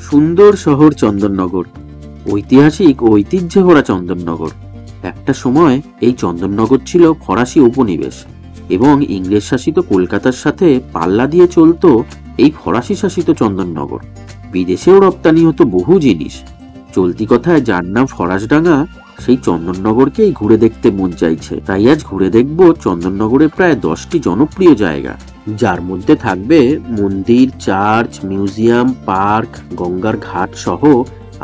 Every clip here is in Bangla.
সুন্দর শহর চন্দননগর, ঐতিহাসিক ও ঐতিহ্যে ভরা চন্দননগর। একটা সময় এই চন্দননগর ছিল ফরাসি উপনিবেশ এবং ইংরেজ শাসিত কলকাতার সাথে পাল্লা দিয়ে চলত এই ফরাসি শাসিত চন্দননগর। বিদেশেও রপ্তানি হতো বহু জিনিস। চলতি কথায় যার নাম ফরাসডাঙ্গা, সেই চন্দননগরকেই ঘুরে দেখতে মন চাইছে। তাই আজ ঘুরে দেখব চন্দননগরে প্রায় 10টি জনপ্রিয় জায়গা, যার মধ্যে থাকবে মন্দির, চার্চ, মিউজিয়াম, পার্ক, গঙ্গার ঘাট সহ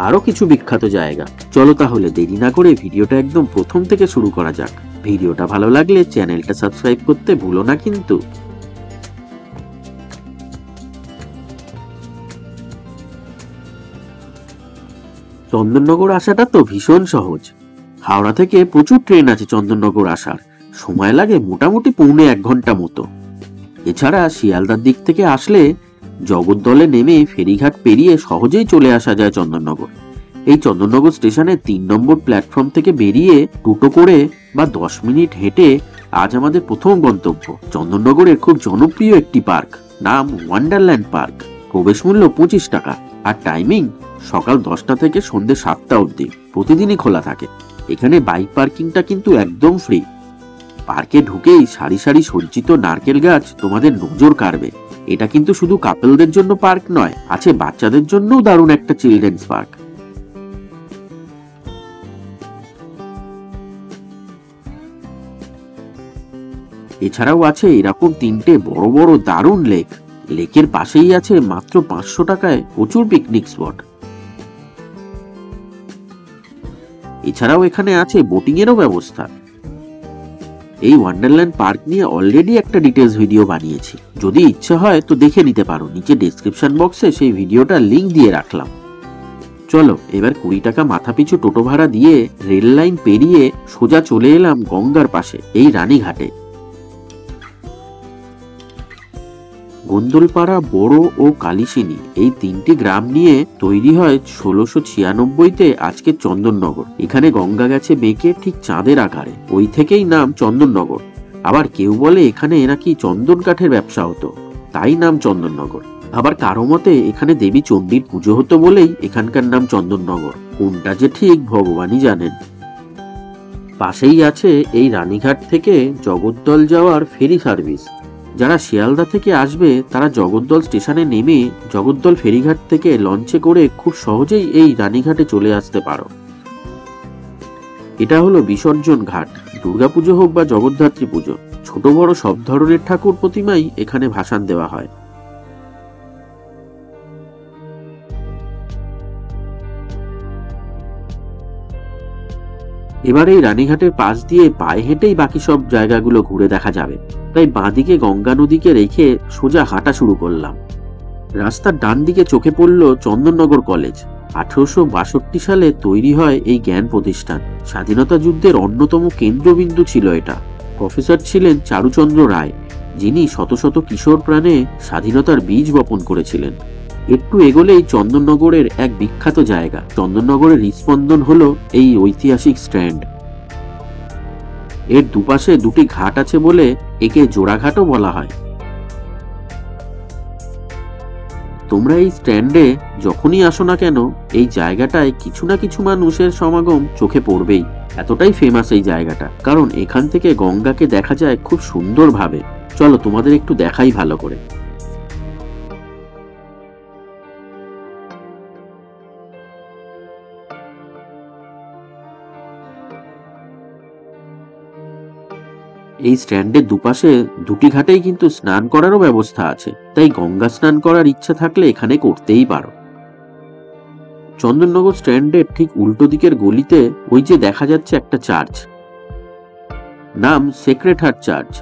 আরো কিছু বিখ্যাত জায়গা। চলো তাহলে দেরি না করে ভিডিওটা একদম প্রথম থেকে শুরু করা যাক। ভিডিওটা ভালো লাগলে চ্যানেলটা সাবস্ক্রাইব করতে ভুলো না কিন্তু। চন্দননগর আসাটা তো ভীষণ সহজ। হাওড়া থেকে প্রচুর ট্রেন আছে চন্দননগর আসার, সময় লাগে মোটামুটি পৌনে 1 ঘন্টা মতো। এছাড়া শিয়ালদার দিক থেকে আসলে জগদ্দলে নেমে ফেরিঘাট পেরিয়ে সহজেই চলে আসা যায় চন্দননগর। এই চন্দননগর স্টেশনে 3 নম্বর প্ল্যাটফর্ম থেকে বেরিয়ে টোটো করে বা 10 মিনিট হেঁটে আজ আমাদের প্রথম গন্তব্য চন্দননগরের খুব জনপ্রিয় একটি পার্ক, নাম ওয়ান্ডারল্যান্ড পার্ক। প্রবেশ মূল্য 25 টাকা আর টাইমিং সকাল 10টা থেকে সন্ধ্যে 7টা অবধি, প্রতিদিনই খোলা থাকে। এখানে বাইক পার্কিংটা কিন্তু একদম ফ্রি। পার্কে ঢুকেই সারি সারি সজ্জিত নারকেল গাছ তোমাদের নজর কাড়বে। এটা কিন্তু শুধু কাপলদের জন্য পার্ক নয়, আছে বাচ্চাদের জন্যও দারুণ একটা চিলড্রেন্স পার্ক। এছাড়াও আছে এরকম 3টে বড় বড় দারুণ লেক। লেকের পাশেই আছে মাত্র 500 টাকায় প্রচুর পিকনিক স্পট। এছাড়াও এখানে আছে বোটিং এরও ব্যবস্থা। এই ওয়ান্ডারল্যান্ড পার্ক নিয়ে অলরেডি একটা ডিটেইলস ভিডিও বানিয়েছি, যদি ইচ্ছা হয় তো দেখে নিতে পারো। নিচে ডেসক্রিপশন বক্সে সেই ভিডিওটার লিংক দিয়ে রাখলাম। চলো এবার 20 টাকা মাথা পিছু টোটো ভাড়া দিয়ে রেল লাইন পেরিয়ে সোজা চলে এলাম গঙ্গার পাশে এই রানীঘাটে। গোন্দলপাড়া, বড় ও কালিসিনী এই 3টি গ্রাম নিয়ে তৈরি হয় 1696-তে আজকের চন্দননগর। এখানে গঙ্গা গেছে বেঁকে ঠিক চাঁদের আকারে, ওই থেকেই নাম চন্দননগর। আবার কেউ বলে এখানে নাকি চন্দন কাঠের ব্যবসা হতো, তাই নাম চন্দননগর। আবার কারো মতে এখানে দেবী চণ্ডীর পুজো হতো বলেই এখানকার নাম চন্দননগর। কোনটা যে ঠিক ভগবানই জানেন। পাশেই আছে এই রানীঘাট থেকে জগদ্দল যাওয়ার ফেরি সার্ভিস। যারা শিয়ালদা থেকে আসবে তারা জগদ্দল স্টেশনে নেমে জগদ্দল ফেরিঘাট থেকে লঞ্চে করে খুব সহজেই এই রানীঘাটে চলে আসতে পারো। এটা হলো বিসর্জন ঘাট। দুর্গাপুজো হোক বা জগদ্ধাত্রী পুজো, ছোট বড় সব ধরনের ঠাকুর প্রতিমাই এখানে ভাসান দেওয়া হয়। এবার এই রানীঘাটের পাশ দিয়ে পায়ে হেঁটেই বাকি সব জায়গাগুলো ঘুরে দেখা যাবে। তাই বাঁদিকে গঙ্গা নদীকে রেখে সোজা হাঁটা শুরু করলাম। রাস্তার ডান দিকে চোখে পড়ল চন্দননগর কলেজ। 1862 সালে তৈরি হয় এই জ্ঞান প্রতিষ্ঠান। স্বাধীনতা যুদ্ধের অন্যতম কেন্দ্রবিন্দু ছিল এটা। প্রফেসর ছিলেন চারুচন্দ্র রায়, যিনি শত শত কিশোর প্রাণে স্বাধীনতার বীজ বপন করেছিলেন। একটু এগোলেই চন্দননগরের এক বিখ্যাত জায়গা। চন্দননগরের হৃদস্পন্দন হলো এই ঐতিহাসিক স্ট্যান্ড। এর দুপাশে 2টি ঘাট আছে বলে একে জোড়াঘাটও বলা হয়। তোমরা এই স্ট্যান্ডে যখনই আসো না কেন, এই জায়গাটায় কিছু না কিছু মানুষের সমাগম চোখে পড়বেই। এতটাই ফেমাস এই জায়গাটা, কারণ এখান থেকে গঙ্গাকে দেখা যায় খুব সুন্দরভাবে। চলো তোমাদের একটু দেখাই ভালো করে। এই স্ট্যান্ডের দুপাশে 2টি ঘাটেই কিন্তু স্নান করারও ব্যবস্থা আছে, তাই গঙ্গা স্নান করার ইচ্ছা থাকলে এখানে করতেই পারো। চন্দননগর স্ট্যান্ডের ঠিক উল্টো দিকের গলিতে ওই যে দেখা যাচ্ছে একটা চার্চ, নাম সেক্রেড হার্ট চার্চ।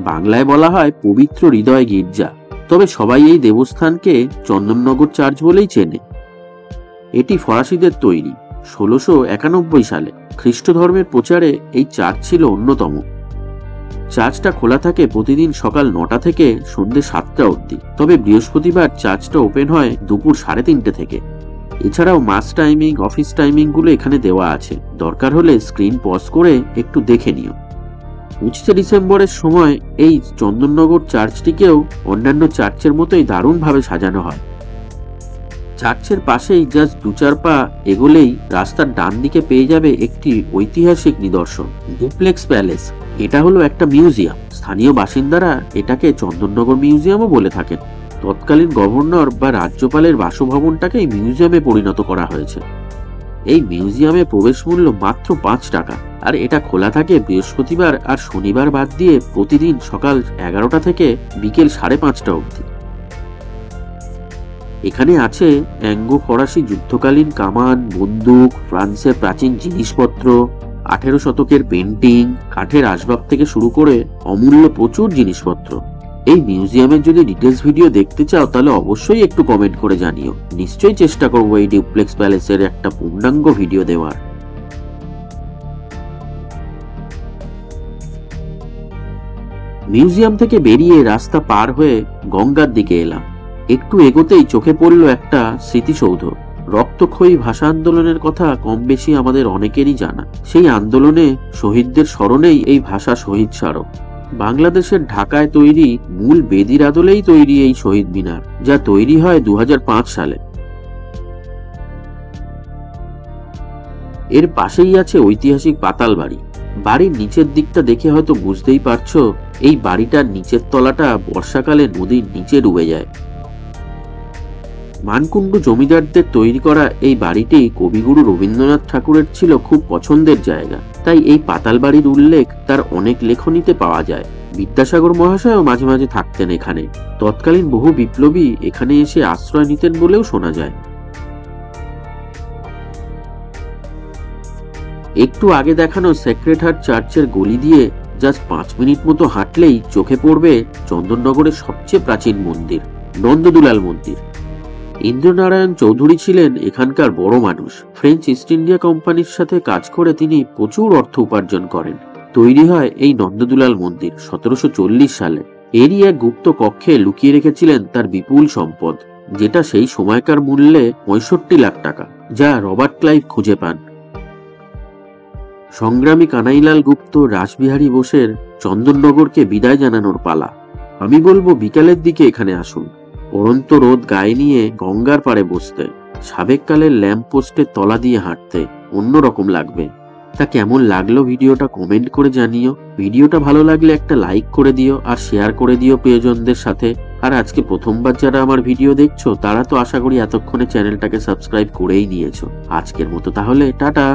বাংলায় বলা হয় পবিত্র হৃদয় গির্জা, তবে সবাই এই দেবস্থানকে চন্দননগর চার্চ বলেই চেনে। এটি ফরাসিদের তৈরি। 1691 সালে খ্রিস্ট ধর্মের প্রচারে এই চার্চ ছিল অন্যতম। চার্চটা খোলা থাকে প্রতিদিন সকাল 9টা থেকে সন্ধ্যে 7টা অবধি, তবে বৃহস্পতিবার চার্চটা ওপেন হয় দুপুর 3:30 থেকে। এছাড়াও মাস টাইমিং, অফিস টাইমিং গুলো এখানে দেওয়া আছে, দরকার হলে স্ক্রিন পজ করে একটু দেখে নিও। 25 ডিসেম্বরের সময় এই চন্দননগর চার্চটিকেও অন্যান্য চার্চের মতোই দারুণভাবে সাজানো হয়। চার্চের পাশেই জাস্ট 2-4 পা এগোলেই রাস্তার ডান দিকে পেয়ে যাবে একটি ঐতিহাসিক নিদর্শন, ডুপ্লেক্স প্যালেস। এটা হলো একটা মিউজিয়াম। স্থানীয় বাসিন্দারা এটাকে চন্দননগর মিউজিয়ামও বলে থাকেন। তৎকালীন গভর্নর বা রাজ্যপালের বাসভবনটাকে এই মিউজিয়ামে পরিণত করা হয়েছে। এই মিউজিয়ামে প্রবেশ মূল্য মাত্র 5 টাকা, আর এটা খোলা থাকে বৃহস্পতিবার আর শনিবার বাদ দিয়ে প্রতিদিন সকাল 11টা থেকে বিকেল 5:30 অবধি। এখানে আছে অ্যাঙ্গো ফরাসি যুদ্ধকালীন কামান, বন্দুক, ফ্রান্সের প্রাচীন জিনিসপত্র, 18 শতকের পেন্টিং, কাঠের আসবাব থেকে শুরু করে অমূল্য প্রচুর জিনিসপত্র। এই মিউজিয়ামের যদি ডিটেলস ভিডিও দেখতে চাও তাহলে অবশ্যই একটু কমেন্ট করে জানিও। নিশ্চয়ই চেষ্টা করবো এই ডুপ্লেক্স প্যালেসের একটা পূর্ণাঙ্গ ভিডিও দেওয়ার। মিউজিয়াম থেকে বেরিয়ে রাস্তা পার হয়ে গঙ্গার দিকে এলাম। একটু এগোতেই চোখে পড়ল একটা স্মৃতিসৌধ। রক্তক্ষয়ী ভাষা আন্দোলনের কথা কম বেশি আমাদের অনেকেরই জানা। সেই আন্দোলনে শহীদদের স্মরণেই এই ভাষা শহীদ স্মারক। বাংলাদেশের ঢাকায় তৈরি মূল বেদির আদলেই তৈরি এই শহীদ মিনার, যা তৈরি হয় 2005 সালে। এর পাশেই আছে ঐতিহাসিক পাতাল বাড়ি। বাড়ির নিচের দিকটা দেখে হয়তো বুঝতেই পারছো, এই বাড়িটার নিচের তলাটা বর্ষাকালে নদীর নিচে ডুবে যায়। মানকুণ্ড জমিদারদের তৈরি করা এই বাড়িটি কবিগুরু রবীন্দ্রনাথ ঠাকুরের ছিল খুব পছন্দের জায়গা, তাই এই পাতাল বাড়ির উল্লেখ তার অনেক লেখনীতে পাওয়া যায়। বিদ্যাসাগর মহাশয়ও মাঝে মাঝে থাকতেন এখানে। তৎকালীন বহু বিপ্লবী এখানে এসে আশ্রয় নিতেন বলেও শোনা যায়। একটু আগে দেখানো সেক্রেড হার্ট চার্চের গলি দিয়ে জাস্ট 5 মিনিট মতো হাঁটলেই চোখে পড়বে চন্দননগরের সবচেয়ে প্রাচীন মন্দির, নন্দদুলাল মন্দির। ইন্দ্রনারায়ণ চৌধুরী ছিলেন এখানকার বড় মানুষ। ফ্রেঞ্চ ইস্ট ইন্ডিয়া কোম্পানির সাথে কাজ করে তিনি প্রচুর অর্থ উপার্জন করেন। তৈরি হয় এই নন্দদুলাল মন্দির 1740 সালে। এরই এক গুপ্ত কক্ষে লুকিয়ে রেখেছিলেন তার বিপুল সম্পদ, যেটা সেই সময়কার মূল্যে 65 লাখ টাকা, যা রবার্ট ক্লাইভ খুঁজে পান। সংগ্রামী কানাইলাল গুপ্ত রাসবিহারী বোসের চন্দননগরকে বিদায় জানানোর পালা। আমি বলবো বিকালের দিকে এখানে আসুন। পড়ন্ত রোদ গায়ে নিয়ে গঙ্গার পাড়ে বসতে, সাবেককালের ল্যাম্প পোস্টের তলা দিয়ে হাঁটতে অন্যরকম লাগবে। তা কেমন লাগলো ভিডিওটা কমেন্ট করে জানিও। ভিডিওটা ভালো লাগলে একটা লাইক করে দিও আর শেয়ার করে দিও প্রিয়জনদের সাথে। আর আজকে প্রথমবার যারা আমার ভিডিও দেখছো তারা তো আশা করি এতক্ষণে চ্যানেলটাকে সাবস্ক্রাইব করেই নিয়েছো। আজকের মতো তাহলে টাটা।